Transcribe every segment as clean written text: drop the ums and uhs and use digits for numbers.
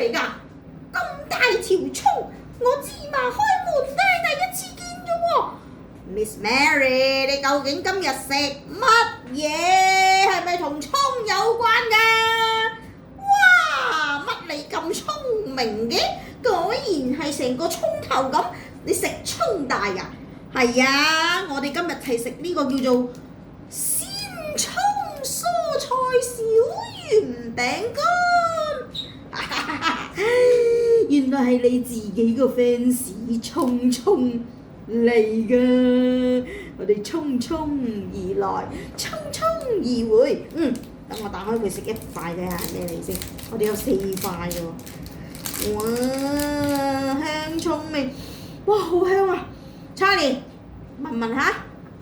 嚟㗎？咁大條葱，我芝麻開門都係第一次見啫喎。Miss Mary，你究竟今日食乜嘢？係咪同葱有關㗎？哇！乜你咁聰明嘅？果然係成個葱頭咁，你食葱大呀？係啊，我哋今日係食呢個叫做鮮葱蔬菜小圓餅乾。原來係你自己個 fans 匆匆嚟㗎，我哋匆匆而來，匆匆而回。等我打開佢食一塊睇下係咩嚟先。我哋有4塊㗎喎。哇，香葱味，哇好香啊 ！Charlie， 聞下，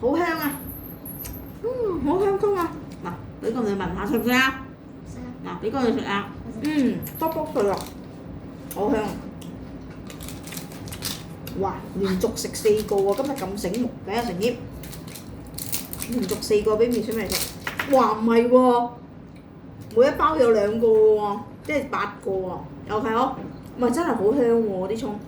好香啊！好香葱啊！嗱，俾個你聞下食唔食啊？嗱，俾個你食啊！卜卜脆啊！好香！哇，連續食4個喎，今日咁醒目嘅成葉，連續4個俾面小明食。哇，唔係喎，每一包有2個喎，即係8個喎。OK 好，唔係真係好香喎啲葱。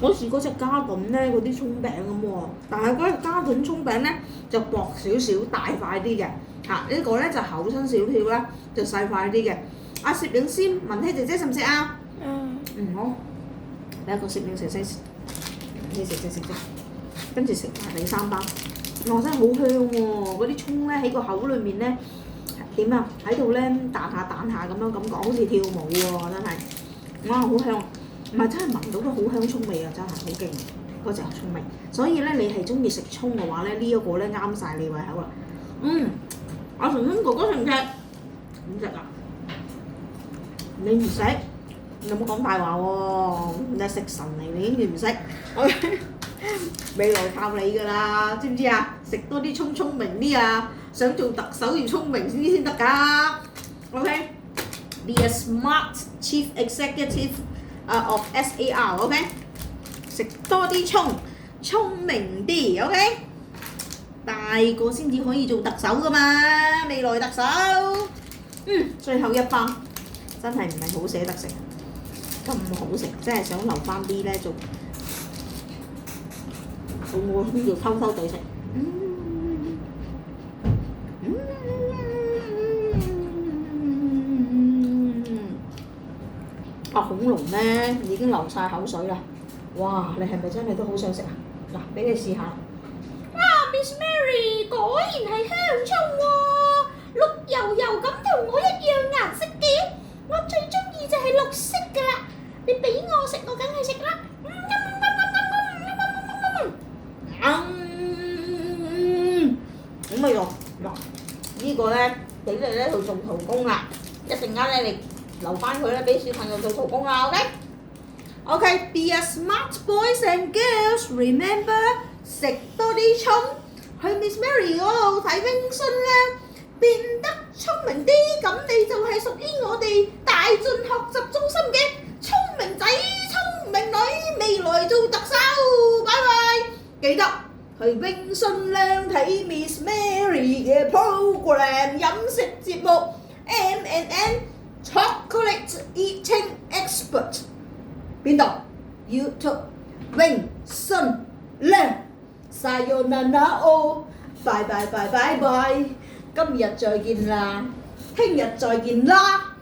我試過隻嘉頓咧嗰啲葱餅咁喎，但係嗰隻嘉頓葱餅咧就薄少少，大塊啲嘅。呢個咧就厚身少少啦，就細塊啲嘅。阿攝影師文希姐姐食唔食啊？好。第一個攝影師食，跟住食埋第3包。哇！真係好香喎！嗰啲葱咧喺個口裏面咧點啊？喺度咧彈下咁樣感覺，好似跳舞喎！真係，哇！好香，唔係真係聞到都好香葱味啊！真係好勁嗰隻葱味。所以咧，你係中意食葱嘅話咧，呢一個咧啱晒你胃口啦。阿晨晨哥哥食唔食？唔食啊？你唔食？你冇講大話喎！你係食神嚟，你竟然唔識。未來靠你㗎啦，知唔知啊？食多啲聰明啲啊！想做特首要聰明先得㗎。OK，Be a smart chief executive of SAR。OK， 食多啲聰明啲。OK， 大個先至可以做特首㗎嘛，未來特首。最後一包真係唔係好捨得食。咁好食，真係想留翻啲咧做，我呢度偷偷地食。阿恐龍咧已經流晒口水啦！哇，你係咪真係都好想食啊？嗱，俾你試下。哇 ，Miss Mary 果然係香葱喎，綠油油咁同我一樣顏色嘅，我最中意就係綠色㗎啦。你俾我食，我梗係食啦！咁咪用嗱，呢個咧俾你咧去做徒工啦，一陣間咧你留翻佢咧俾小朋友做徒工啦 ，OK？OK，Be a smart boys and girls. Remember， 食多啲葱，去 Miss Mary 嗰度睇冰箱咧，變得聰明啲，咁你就係屬於我哋大進學習中心嘅聰明仔、聰明女，未來做特首，拜拜！記得去冰信量睇 Miss Mary 嘅 program 飲食節目 M&N Chocolate Eating Expert。邊度 ？YouTube 冰信量 Sayonara O， 拜拜拜拜拜，今日再見啦，聽日再見啦。